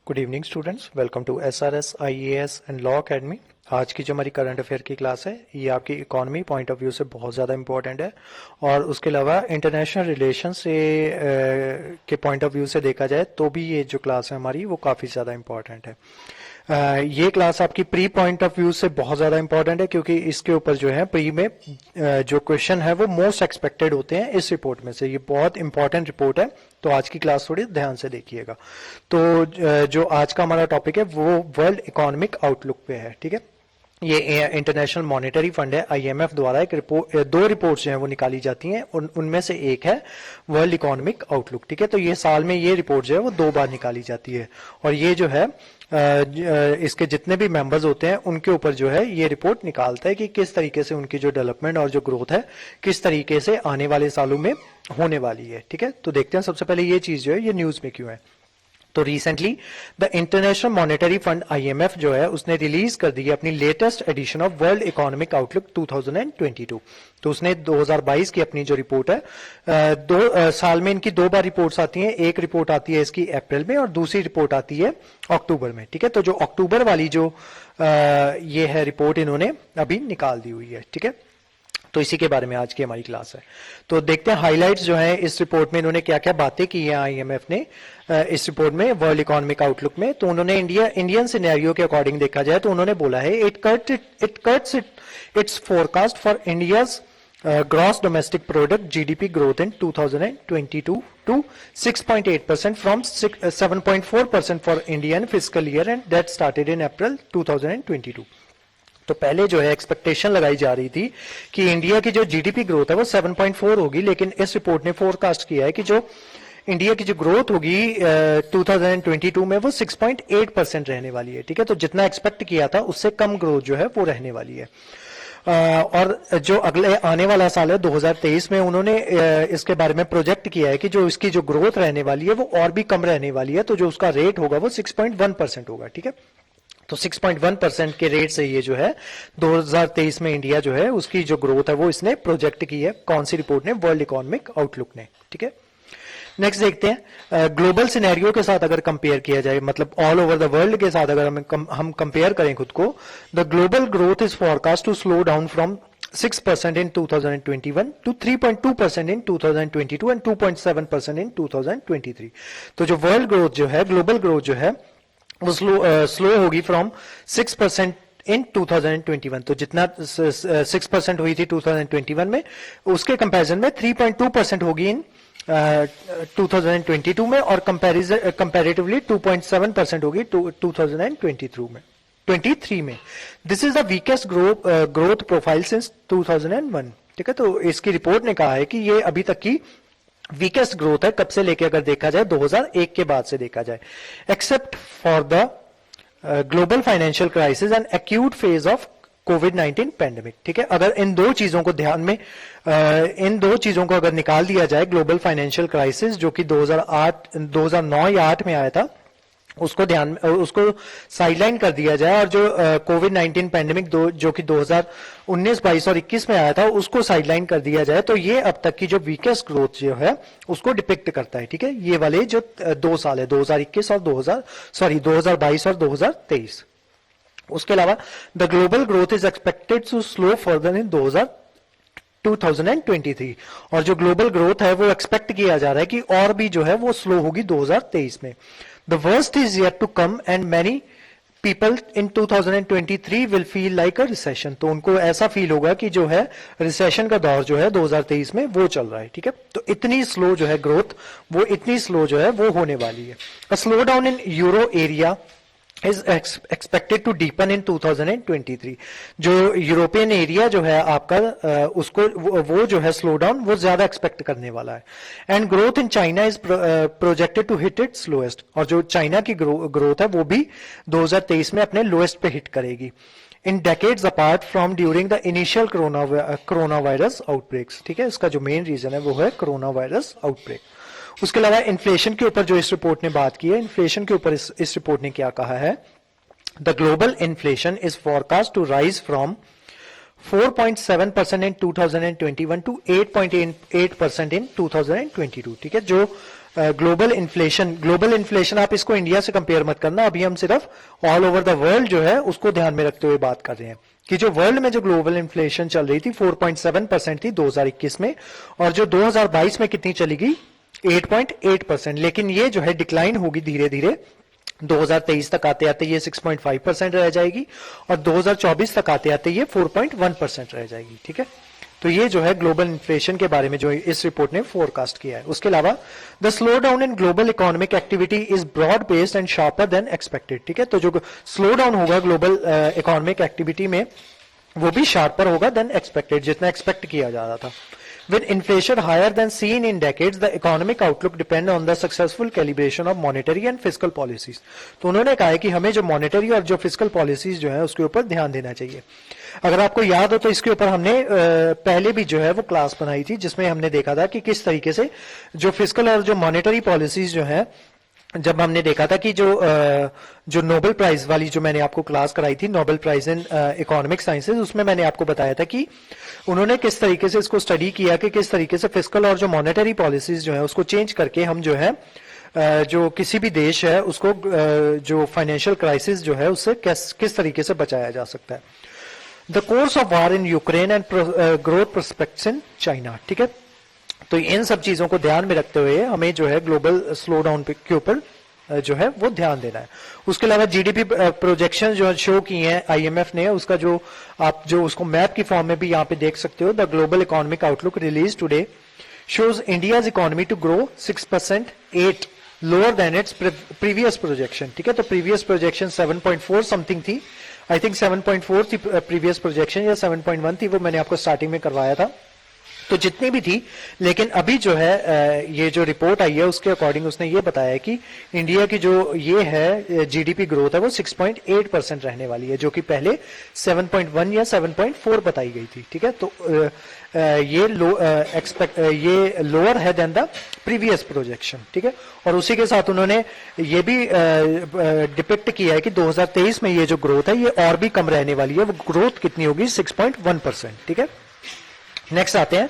Good evening students, welcome to SRS IAS and law academy. आज की जो हमारी करंट अफेयर की क्लास है ये आपकी इकोनॉमी पॉइंट ऑफ व्यू से बहुत ज़्यादा इंपॉर्टेंट है और उसके अलावा इंटरनेशनल रिलेशन से के पॉइंट ऑफ व्यू से देखा जाए तो भी ये जो क्लास है हमारी वो काफ़ी ज़्यादा इंपॉर्टेंट है। ये क्लास आपकी प्री पॉइंट ऑफ व्यू से बहुत ज़्यादा इंपॉर्टेंट है क्योंकि इसके ऊपर जो है प्री में जो क्वेश्चन है वो मोस्ट एक्सपेक्टेड होते हैं इस रिपोर्ट में से। ये बहुत इंपॉर्टेंट रिपोर्ट है तो आज की क्लास थोड़ी ध्यान से देखिएगा। तो जो आज का हमारा टॉपिक है वो वर्ल्ड इकोनॉमिक आउटलुक पे है। ठीक है, ये इंटरनेशनल मॉनेटरी फंड है आईएमएफ द्वारा एक रिपोर्ट, दो रिपोर्ट्स जो हैं वो निकाली जाती हैं, उनमें से एक है वर्ल्ड इकोनॉमिक आउटलुक। ठीक है, तो ये साल में ये रिपोर्ट जो है वो 2 बार निकाली जाती है और ये जो है इसके जितने भी मेंबर्स होते हैं उनके ऊपर जो है ये रिपोर्ट निकालता है कि किस तरीके से उनकी जो डेवलपमेंट और जो ग्रोथ है किस तरीके से आने वाले सालों में होने वाली है। ठीक है, तो देखते हैं सबसे पहले ये चीज जो है ये न्यूज में क्यों है। तो recently the international Monetary fund IMF जो है उसने रिलीज कर दी है अपनी latest edition of world economic outlook 2022। तो उसने 2022 की अपनी जो रिपोर्ट है, साल में इनकी 2 बार रिपोर्ट्स आती हैं। एक रिपोर्ट आती है इसकी अप्रैल में और दूसरी रिपोर्ट आती है अक्टूबर में। ठीक है, तो जो अक्टूबर वाली जो ये है रिपोर्ट इन्होंने अभी निकाल दी हुई है। ठीक है, तो इसी के बारे में आज की हमारी क्लास है। तो देखते हैं हाइलाइट्स जो है इस रिपोर्ट में इन्होंने क्या क्या बातें की हैं आईएमएफ ने इस रिपोर्ट में वर्ल्ड इकोनॉमिक आउटलुक में। तो उन्होंने इंडियन सिनेरियो के अकॉर्डिंग देखा जाए तो उन्होंने बोला है it cuts its forecast for India's gross domestic product GDP growth in 2022 to 6.8% from 7.4% for Indian fiscal year and that started in April 2022। तो पहले जो है एक्सपेक्टेशन लगाई जा रही थी कि इंडिया की जो जीडीपी ग्रोथ है वो 7.4 होगी, लेकिन इस रिपोर्ट ने फोरकास्ट किया है कि जो इंडिया की जो ग्रोथ होगी 2022 में वो 6.8% रहने वाली है। ठीक है, तो जितना एक्सपेक्ट किया था उससे कम ग्रोथ जो है वो रहने वाली है। और जो अगले आने वाला साल है 2023 में उन्होंने इसके बारे में प्रोजेक्ट किया है कि जो इसकी जो ग्रोथ रहने वाली है वो और भी कम रहने वाली है, तो जो उसका रेट होगा वो 6.1% होगा। ठीक है, तो 6.1% के रेट से ये जो है 2023 में इंडिया जो है उसकी जो ग्रोथ है वो इसने प्रोजेक्ट की है। कौन सी रिपोर्ट ने? वर्ल्ड इकोनॉमिक आउटलुक ने। ठीक है, नेक्स्ट देखते हैं ग्लोबल सिनेरियो के साथ अगर कंपेयर किया जाए, मतलब ऑल ओवर द वर्ल्ड के साथ अगर हम कंपेयर करें खुद को, the global growth is forecast to slow down from 6% in 2021 to 3.2% in 2022 and 2.7% in 2023। तो जो वर्ल्ड ग्रोथ जो है, ग्लोबल ग्रोथ जो है वो स्लो होगी फ्रॉम 6% इन 2021। तो जितना 6% हुई थी 2021 में उसके कंपैरिजन में 3.2% होगी इन 2022 में और कंपैरेटिवली 2.7% होगी 2023 में। This is the weakest growth profile since 2001। ठीक है, तो इसकी रिपोर्ट ने कहा है कि ये अभी तक की वीकेस्ट ग्रोथ है। कब से लेके अगर देखा जाए 2001 के बाद से देखा जाए, except for the global financial crisis and acute phase of covid pandemic. ठीक है, अगर इन दो चीजों को ध्यान में इन दो चीजों को अगर निकाल दिया जाए, ग्लोबल फाइनेंशियल क्राइसिस जो कि 2009 या 8 में आया था उसको साइडलाइन कर दिया जाए और जो कोविड-19 पैंडेमिक जो कि 2019, 22 और 21 में आया था उसको साइडलाइन कर दिया जाए, तो ये अब तक की जो वीकेस्ट ग्रोथ जो है उसको डिपिक्ट करता है। ठीक है, ये वाले जो 2 साल है 2021 और 2022 और 2023। उसके अलावा the global growth is expected to slow further in 2023 और जो ग्लोबल ग्रोथ है वो एक्सपेक्ट किया जा रहा है कि और भी जो है वो स्लो होगी 2023 में। The worst is yet to come and many people in 2023 will feel like a recession। तो उनको ऐसा फील होगा कि जो है रिसेशन का दौर जो है 2023 में वो चल रहा है। ठीक है, तो इतनी स्लो जो है ग्रोथ, वो इतनी स्लो जो है वो होने वाली है। A slowdown in euro area is expected to deepen in 2023। जो यूरोपियन एरिया जो है आपका उसको वो जो है स्लो डाउन वो ज्यादा एक्सपेक्ट करने वाला है। And growth in China is projected to hit it slowest और जो चाइना की ग्रोथ है वो भी 2023 में अपने लोएस्ट पे हिट करेगी in decades apart from during the initial corona virus outbreaks. ठीक है, इसका जो मेन रीजन है वो है कोरोना वायरस आउटब्रेक। उसके अलावा इन्फ्लेशन के ऊपर जो इस रिपोर्ट ने बात की है, इन्फ्लेशन के ऊपर इस रिपोर्ट ने क्या कहा है, the global inflation is forecast to rise from 4.7% in 2021 to 8.8% in 2022, ठीक है। जो ग्लोबल इन्फ्लेशन आप इसको इंडिया से कंपेयर मत करना, अभी हम सिर्फ ऑल ओवर द वर्ल्ड जो है उसको ध्यान में रखते हुए बात कर रहे हैं कि जो वर्ल्ड में जो ग्लोबल इन्फ्लेशन चल रही थी 4.7% थी 2021 में, और जो 2022 में कितनी चली गई 8.8%, लेकिन ये जो है डिक्लाइन होगी धीरे धीरे 2023 तक आते आते ये 6.5% रह जाएगी, और 2024 तक आते आते ये 4.1% रह जाएगी, ठीक है। तो ये जो है ग्लोबल इन्फ्लेशन के बारे में जो इस रिपोर्ट ने फोरकास्ट किया है। उसके अलावा the slow down in global economic activity is broad based and sharper than expected, ठीक है। तो जो स्लो डाउन होगा ग्लोबल इकोनॉमिक एक्टिविटी में वो भी शार्पर होगा देन एक्सपेक्टेड, जितना एक्सपेक्ट किया जा रहा था। With inflation higher than seen in decades, the economic outlook depend on the successful calibration of monetary and fiscal policies. तो उन्होंने कहा है कि हमें जो monetary और जो fiscal policies जो है उसके ऊपर ध्यान देना चाहिए। अगर आपको याद हो तो इसके ऊपर हमने पहले भी जो है वो क्लास बनाई थी, जिसमें हमने देखा था कि किस तरीके से जो फिजिकल और जो मॉनेटरी पॉलिसीज जो है, जब हमने देखा था कि जो नोबेल प्राइज वाली जो मैंने आपको क्लास कराई थी, Nobel prize in economic sciences, उसमें मैंने आपको बताया था कि उन्होंने किस तरीके से इसको स्टडी किया कि किस तरीके से फिजिकल और जो मॉनेटरी पॉलिसीज जो है उसको चेंज करके हम जो है जो किसी भी देश है उसको जो फाइनेंशियल क्राइसिस जो है उससे किस तरीके से बचाया जा सकता है। The course of war in Ukraine and growth prospects in China, ठीक है। तो इन सब चीजों को ध्यान में रखते हुए हमें जो है ग्लोबल स्लो डाउन के ऊपर जो है वो ध्यान देना है। उसके अलावा जीडीपी प्रोजेक्शन जो शो की हैं आईएमएफ ने, उसका जो आप जो उसको मैप की फॉर्म में भी यहाँ पे देख सकते हो, the global economic outlook release today shows India's economy to grow 6%, 8 lower than its previous projection, ठीक है। तो प्रीवियस प्रोजेक्शन 7.4 समथिंग थी, आई थिंक 7.4 थी प्रीवियस प्रोजेक्शन, या 7.1 थी, वो मैंने आपको स्टार्टिंग में करवाया था। तो जितनी भी थी, लेकिन अभी जो है ये जो रिपोर्ट आई है उसके अकॉर्डिंग उसने ये बताया है कि इंडिया की जो ये है जीडीपी ग्रोथ है वो 6.8% रहने वाली है, जो कि पहले 7.1 या 7.4 बताई गई थी, ठीक है। तो ये लोअर है देन द प्रीवियस प्रोजेक्शन, ठीक है। और उसी के साथ उन्होंने ये भी डिपिक्ट किया है कि 2023 में ये जो ग्रोथ है ये और भी कम रहने वाली है, वो ग्रोथ कितनी होगी 6.1%, ठीक है। नेक्स्ट आते हैं,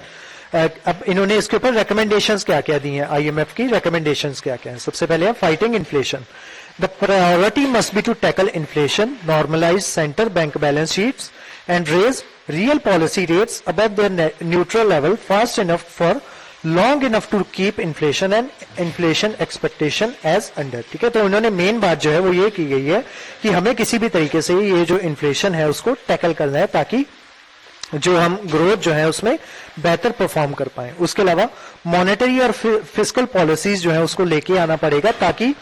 अब इन्होंने इसके ऊपर रिकमेंडेशंस क्या क्या दी हैं, आईएमएफ की रिकमेंडेशंस क्या क्या हैं। सबसे पहले है fighting inflation, the priority must be to tackle inflation, normalise centre bank balance sheets and raise real policy rates above their neutral level fast enough for long enough to keep inflation and inflation expectation as under, ठीक है। तो उन्होंने main बात जो है वो ये की गई है कि हमें किसी भी तरीके से ये जो इन्फ्लेशन है उसको टैकल करना है, ताकि जो हम ग्रोथ जो है उसमें बेहतर परफॉर्म कर पाए। उसके अलावा मॉनेटरी और फिस्कल पॉलिसीज जो है उसको लेके आना पड़ेगा, ताकि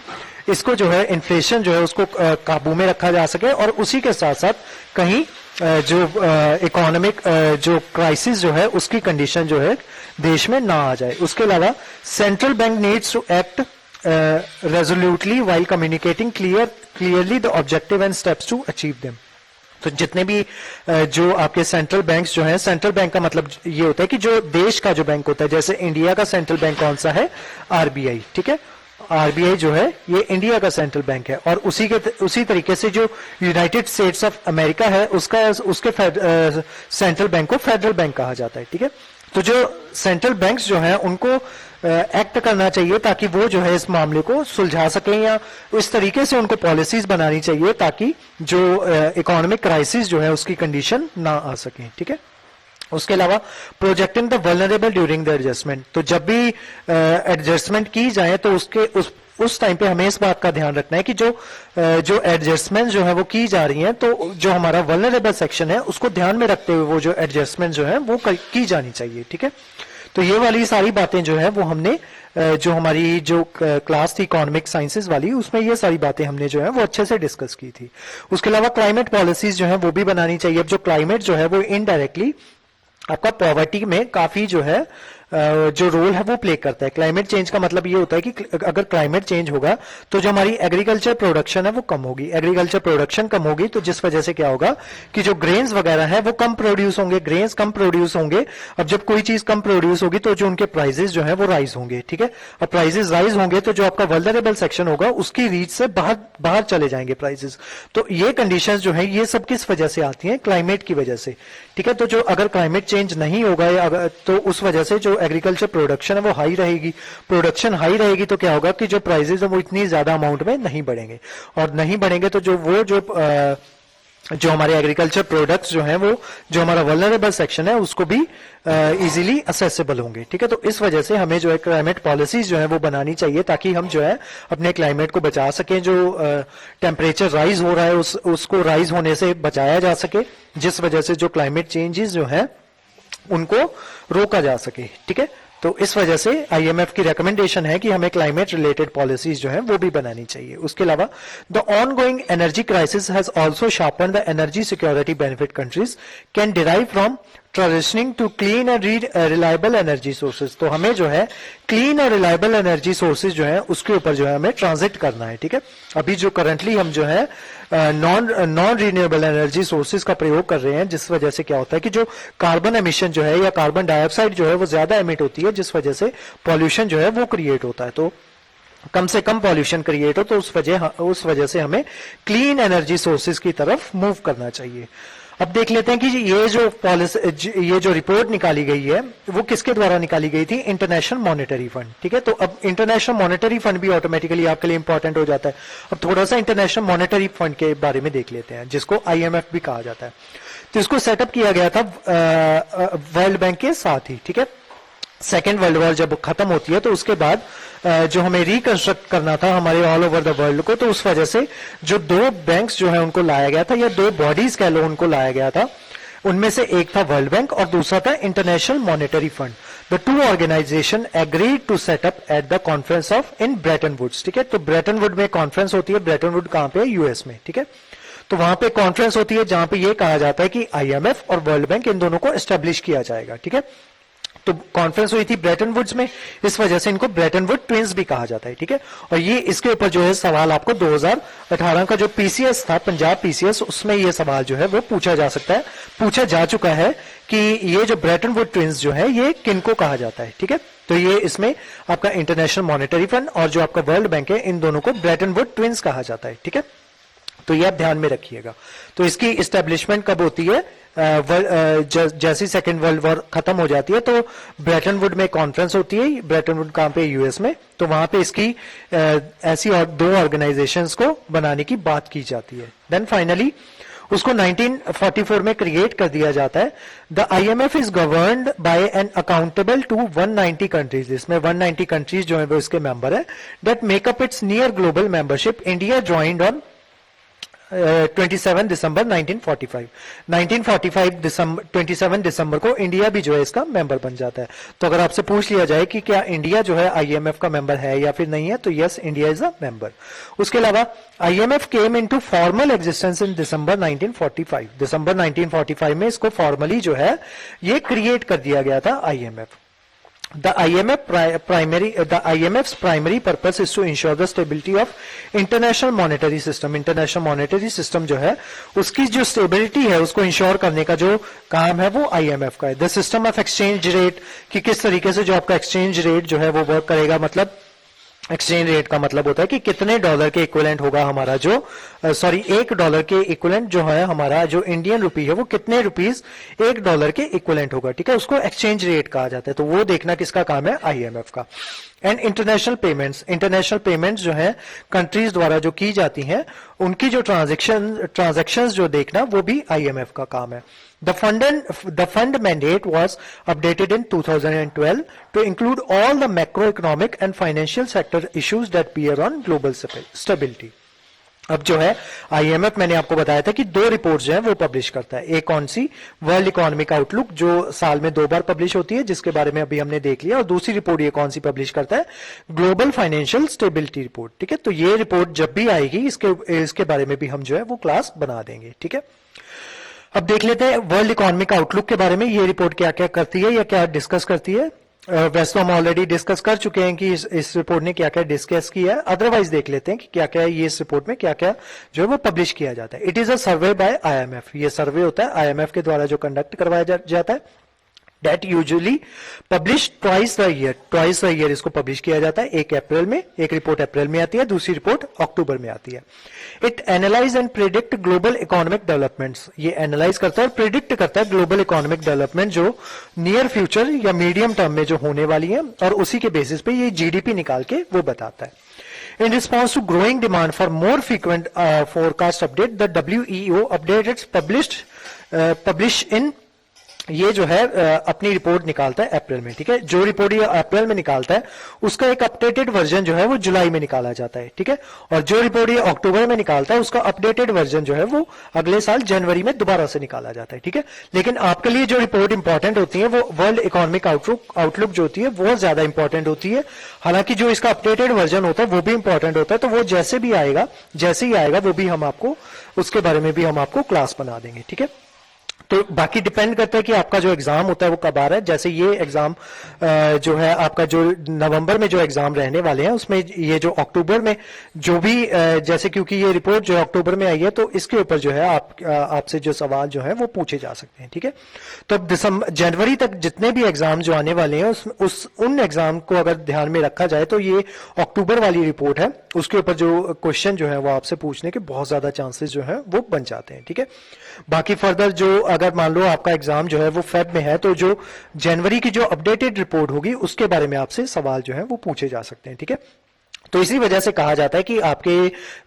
इसको जो है इन्फ्लेशन जो है उसको काबू में रखा जा सके, और उसी के साथ साथ कहीं जो इकोनॉमिक जो क्राइसिस जो है उसकी कंडीशन जो है देश में ना आ जाए। उसके अलावा central bank needs to act resolutely while communicating clearly the objective and steps to achieve them. तो जितने भी जो आपके सेंट्रल बैंक्स जो हैं, सेंट्रल बैंक का मतलब ये होता है कि जो देश का जो बैंक होता है, जैसे इंडिया का सेंट्रल बैंक कौन सा है, आरबीआई, ठीक है। आरबीआई जो है ये इंडिया का सेंट्रल बैंक है, और उसी तरीके से जो यूनाइटेड स्टेट्स ऑफ अमेरिका है उसके सेंट्रल बैंक को फेडरल बैंक कहा जाता है, ठीक है। तो जो सेंट्रल बैंक्स जो हैं उनको एक्ट करना चाहिए ताकि वो जो है इस मामले को सुलझा सकें, या इस तरीके से उनको पॉलिसीज बनानी चाहिए ताकि जो इकोनॉमिक क्राइसिस जो है उसकी कंडीशन ना आ सके, ठीक है। उसके अलावा projecting the vulnerable during the adjustment, तो जब भी एडजस्टमेंट की जाए तो उस टाइम पे हमें इस बात का ध्यान रखना है कि जो एडजस्टमेंट जो है वो की जा रही हैं, तो जो हमारा वल्नरेबल सेक्शन है उसको ध्यान में रखते हुए वो जो एडजस्टमेंट जो है वो की जानी चाहिए, ठीक है। तो ये वाली सारी बातें जो है वो हमने जो हमारी जो क्लास थी इकोनॉमिक साइंसेज वाली, उसमें ये सारी बातें हमने जो है वो अच्छे से डिस्कस की थी। उसके अलावा क्लाइमेट पॉलिसीज जो है वो भी बनानी चाहिए। अब जो क्लाइमेट जो है वो इनडायरेक्टली आपका पॉवर्टी में काफी जो है जो रोल है वो प्ले करता है। क्लाइमेट चेंज का मतलब ये होता है कि अगर क्लाइमेट चेंज होगा तो जो हमारी एग्रीकल्चर प्रोडक्शन है वो कम होगी। एग्रीकल्चर प्रोडक्शन कम होगी तो जिस वजह से क्या होगा कि जो ग्रेन्स वगैरह है वो कम प्रोड्यूस होंगे, ग्रेन्स कम प्रोड्यूस होंगे। अब जब कोई चीज कम प्रोड्यूस होगी तो जो उनके प्राइसेस जो है वो राइज होंगे, ठीक है। अब प्राइसेस राइज होंगे तो जो आपका वल्नरेबल सेक्शन होगा उसकी रीच से बाहर बाहर चले जाएंगे प्राइसेस। तो ये कंडीशंस जो है ये सब किस वजह से आती हैं? क्लाइमेट की वजह से, ठीक है। तो जो अगर क्लाइमेट चेंज नहीं होगा या तो उस वजह से जो एग्रीकल्चर प्रोडक्शन है वो हाई रहेगी। प्रोडक्शन हाई रहेगी तो क्या होगा कि जो प्राइसेस है वो इतनी ज्यादा अमाउंट में नहीं बढ़ेंगे, और नहीं बढ़ेंगे तो जो हमारे एग्रीकल्चर प्रोडक्ट्स जो हैं वो जो हमारा वल्नरेबल सेक्शन है उसको भी इजीली असेसेबल होंगे, ठीक है। तो इस वजह से हमें जो है क्लाइमेट पॉलिसीज जो है वो बनानी चाहिए ताकि हम जो है अपने क्लाइमेट को बचा सकें। जो टेम्परेचर राइज हो रहा है उसको राइज होने से बचाया जा सके, जिस वजह से जो क्लाइमेट चेंजेस जो है उनको रोका जा सके, ठीक है। तो इस वजह से आईएमएफ की रिकमेंडेशन है कि हमें क्लाइमेट रिलेटेड पॉलिसीज जो है वो भी बनानी चाहिए। उसके अलावा the ongoing energy crisis has also sharpen the energy security benefit countries can derive from transitioning to clean and reliable energy sources. तो हमें जो है क्लीन और रिलायबल एनर्जी सोर्सेज जो है उसके ऊपर जो है हमें ट्रांजिट करना है, ठीक है। अभी जो करंटली हम जो है नॉन रिन्यूएबल एनर्जी सोर्सेज का प्रयोग कर रहे हैं, जिस वजह से क्या होता है कि जो कार्बन एमिशन जो है या कार्बन डाइऑक्साइड जो है वो ज्यादा एमिट होती है, जिस वजह से पॉल्यूशन जो है वो क्रिएट होता है। तो कम से कम पॉल्यूशन क्रिएट हो तो उस वजह से हमें क्लीन एनर्जी सोर्सेज की तरफ मूव करना चाहिए। अब देख लेते हैं कि ये जो रिपोर्ट निकाली गई है वो किसके द्वारा निकाली गई थी? इंटरनेशनल मॉनेटरी फंड, ठीक है। तो अब इंटरनेशनल मॉनेटरी फंड भी ऑटोमेटिकली आपके लिए इंपॉर्टेंट हो जाता है। अब थोड़ा सा इंटरनेशनल मॉनेटरी फंड के बारे में देख लेते हैं, जिसको आईएमएफ भी कहा जाता है। तो इसको सेटअप किया गया था वर्ल्ड बैंक के साथ ही, ठीक है। सेकेंड वर्ल्ड वॉर जब खत्म होती है तो उसके बाद जो हमें रिकंस्ट्रक्ट करना था हमारे ऑल ओवर द वर्ल्ड को, तो उस वजह से जो दो बैंक्स जो है उनको लाया गया था, या दो बॉडीज कह लो उनको लाया गया था। उनमें से एक था वर्ल्ड बैंक और दूसरा था International Monetary Fund. The two organisation agreed to set up at the conference of in Bretton Woods, ठीक है। तो ब्रेटन वुड में कॉन्फ्रेंस होती है। ब्रेटन वुड कहां पे है? यूएस में, ठीक है। तो वहां पे कॉन्फ्रेंस होती है जहां पे ये कहा जाता है कि आईएमएफ और वर्ल्ड बैंक इन दोनों को एस्टेब्लिश किया जाएगा, ठीक है। तो कॉन्फ्रेंस हुई थी ब्रेटन वुड्स में, इस वजह से इनको ब्रेटन वुड ट्विंस भी कहा जाता है, ठीक है। और ये इसके ऊपर जो है सवाल आपको 2018 का जो पीसीएस था, पंजाब पीसीएस, उसमें ये सवाल जो है वो पूछा जा सकता है, पूछा जा चुका है कि ये जो ब्रेटन वुड ट्विंस जो है ये किनको कहा जाता है, ठीक है। तो ये इसमें आपका इंटरनेशनल मॉनेटरी फंड और जो आपका वर्ल्ड बैंक है इन दोनों को ब्रेटन वुड ट्विंस कहा जाता है, ठीक है। तो ये आप ध्यान में रखिएगा। तो इसकी इस्टेब्लिशमेंट कब होती है? जैसी सेकेंड वर्ल्ड वॉर खत्म हो जाती है तो ब्रेटन वुड में कॉन्फ्रेंस होती है। ब्रेटन वुड कहां पे? यूएस में। तो वहां पे इसकी ऐसी और दो ऑर्गेनाइजेशंस को बनाने की बात की जाती है। देन फाइनली उसको 1944 में क्रिएट कर दिया जाता है। The IMF is governed by an accountable to 190 countries. इसमें 190 कंट्रीज जो है वो इसके मेंबर है। That make up its near global membership. India joined on 27 December 1945। 27 दिसंबर को इंडिया भी जो है इसका मेंबर बन जाता है। तो अगर आपसे पूछ लिया जाए कि क्या इंडिया जो है आईएमएफ का मेंबर है या फिर नहीं है, तो yes, India is a member. उसके अलावा IMF came into formal existence in December 1945। दिसंबर 1945 में इसको फॉर्मली जो है ये क्रिएट कर दिया गया था IMF. The IMF's primary purpose is to ensure the stability of international monetary system. International monetary system जो है उसकी जो stability है उसको इंश्योर करने का जो काम है वो IMF का है। The system of exchange rate कि किस तरीके से जो आपका exchange rate जो है वो वर्क करेगा, मतलब एक्सचेंज रेट का मतलब होता है कि कितने डॉलर के इक्विवेलेंट होगा हमारा जो $1 के इक्विवेलेंट जो है हमारा जो इंडियन रुपी है वो कितने रुपीस $1 के इक्विवेलेंट होगा, ठीक है। उसको एक्सचेंज रेट कहा जाता है। तो वो देखना किसका काम है? आईएमएफ का। एंड इंटरनेशनल पेमेंट्स जो है कंट्रीज द्वारा जो की जाती हैं उनकी जो ट्रांजैक्शंस जो देखना वो भी आईएमएफ का काम है। The fund mandate was updated in 2012 to include all the macroeconomic and financial sector issues that bear on global stability. अब जो है आईएमएफ मैंने आपको बताया था कि दो रिपोर्ट्स जो है वो पब्लिश करता है। एक कौन सी? वर्ल्ड इकोनॉमिक आउटलुक जो साल में 2 बार पब्लिश होती है, जिसके बारे में अभी हमने देख लिया। और दूसरी रिपोर्ट ये कौन सी पब्लिश करता है? ग्लोबल फाइनेंशियल स्टेबिलिटी रिपोर्ट, ठीक है। तो ये रिपोर्ट जब भी आएगी इसके बारे में भी हम जो है वो क्लास बना देंगे, ठीक है। अब देख लेते हैं वर्ल्ड इकोनॉमिक आउटलुक के बारे में ये रिपोर्ट क्या क्या करती है या क्या डिस्कस करती है। वैसे तो हम ऑलरेडी डिस्कस कर चुके हैं कि इस रिपोर्ट ने क्या क्या डिस्कस किया है, अदरवाइज देख लेते हैं कि क्या क्या ये इस रिपोर्ट में क्या क्या जो है वो पब्लिश किया जाता है। It is a survey by IMF, ये सर्वे होता है आईएमएफ के द्वारा जो कंडक्ट करवाया जाता है। That usually published twice a year इसको पब्लिश किया जाता है। एक अप्रैल में, एक रिपोर्ट अप्रैल में आती है, दूसरी रिपोर्ट अक्टूबर में आती है। It analyse and predict global economic developments, ये एनालाइज करता है और प्रिडिक्ट करता है ग्लोबल इकोनॉमिक डेवलपमेंट जो नियर फ्यूचर या मीडियम टर्म में जो होने वाली है, और उसी के बेसिस पे ये जीडीपी निकाल के वो बताता है। In response to growing demand for more frequent forecast update, the WEO updated publish in ये जो है अपनी रिपोर्ट निकालता है अप्रैल में, ठीक है। जो रिपोर्ट ये अप्रैल में निकालता है उसका एक अपडेटेड वर्जन जो है वो जुलाई में निकाला जाता है, ठीक है। और जो रिपोर्ट ये अक्टूबर में निकालता है उसका अपडेटेड वर्जन जो है वो अगले साल जनवरी में दोबारा से निकाला जाता है, ठीक है। लेकिन आपके लिए जो रिपोर्ट इंपॉर्टेंट होती है वो वर्ल्ड इकोनॉमिक आउटलुक जो होती है वो ज्यादा इंपॉर्टेंट होती है। हालांकि जो इसका अपडेटेड वर्जन होता है वो भी इंपॉर्टेंट होता है, तो वो जैसे ही आएगा वो भी हम आपको उसके बारे में भी हम आपको क्लास बना देंगे, ठीक है। तो बाकी डिपेंड करता है कि आपका जो एग्जाम होता है वो कब आ रहा है। जैसे ये एग्जाम जो है आपका जो नवंबर में जो एग्जाम रहने वाले हैं उसमें ये जो अक्टूबर में जो भी जैसे क्योंकि ये रिपोर्ट जो अक्टूबर में आई है तो इसके ऊपर जो है आपसे जो सवाल जो है वो पूछे जा सकते हैं, ठीक है। तो अब जनवरी तक जितने भी एग्जाम जो आने वाले हैं उन एग्जाम को अगर ध्यान में रखा जाए तो ये अक्टूबर वाली रिपोर्ट है, उसके ऊपर जो क्वेश्चन जो है वो आपसे पूछने के बहुत ज्यादा चांसेस जो है वो बन जाते हैं, ठीक है। बाकी फर्दर जो अगर मान लो आपका एग्जाम जो है वो फेब में है तो जो जनवरी की जो अपडेटेड रिपोर्ट होगी उसके बारे में आपसे सवाल जो है वो पूछे जा सकते हैं, ठीक है। तो इसी वजह से कहा जाता है कि आपके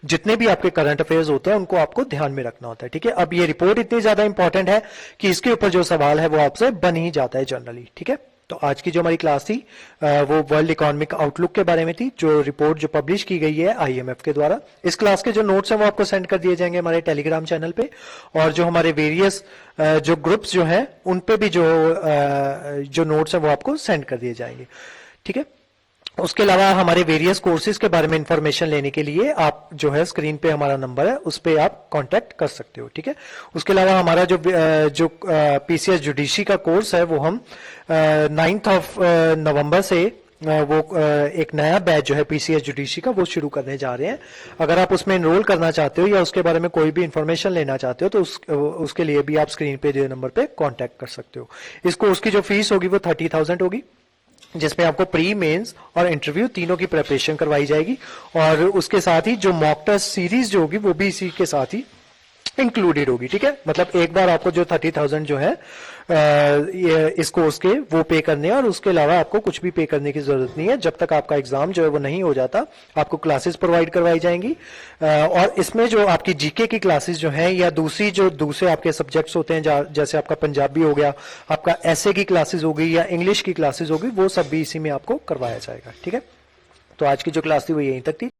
जितने भी आपके करंट अफेयर्स होते हैं उनको आपको ध्यान में रखना होता है, ठीक है। अब ये रिपोर्ट इतनी ज्यादा इंपॉर्टेंट है कि इसके ऊपर जो सवाल है वो आपसे बन ही जाता है जनरली, ठीक है। तो आज की जो हमारी क्लास थी वो वर्ल्ड इकोनॉमिक आउटलुक के बारे में थी, जो रिपोर्ट जो पब्लिश की गई है आईएमएफ के द्वारा। इस क्लास के जो नोट्स हैं वो आपको सेंड कर दिए जाएंगे हमारे टेलीग्राम चैनल पे, और जो हमारे वेरियस जो ग्रुप्स जो हैं उन पे भी जो नोट्स हैं वो आपको सेंड कर दिए जाएंगे, ठीक है। उसके अलावा हमारे वेरियस कोर्सेज के बारे में इंफॉर्मेशन लेने के लिए आप जो है स्क्रीन पे हमारा नंबर है उस पे आप कांटेक्ट कर सकते हो, ठीक है। उसके अलावा हमारा जो पीसीएस जुडिशरी का कोर्स है वो हम 9 नवंबर से वो एक नया बैच जो है पीसीएस जुडिशरी का वो शुरू करने जा रहे हैं। अगर आप उसमें एनरोल करना चाहते हो या उसके बारे में कोई भी इंफॉर्मेशन लेना चाहते हो तो उसके लिए भी आप स्क्रीन पे दिए नंबर पे कांटेक्ट कर सकते हो। इस कोर्स की जो फीस होगी वो 30,000 होगी, जिसमें आपको प्री मेंस और इंटरव्यू तीनों की प्रिपरेशन करवाई जाएगी, और उसके साथ ही जो मॉक टेस्ट सीरीज जो होगी वो भी इसी के साथ ही इंक्लूडेड होगी, ठीक है। मतलब एक बार आपको जो 30,000 जो है इस कोर्स के वो पे करने हैं, और उसके अलावा आपको कुछ भी पे करने की जरूरत नहीं है। जब तक आपका एग्जाम जो है वो नहीं हो जाता आपको क्लासेस प्रोवाइड करवाई जाएंगी, और इसमें जो आपकी जीके की क्लासेस जो हैं या दूसरे आपके सब्जेक्ट्स होते हैं जैसे आपका पंजाबी हो गया, आपका एसए की क्लासेस होगी या इंग्लिश की क्लासेस होगी, वो सब भी इसी में आपको करवाया जाएगा, ठीक है। तो आज की जो क्लास थी वो यहीं तक थी।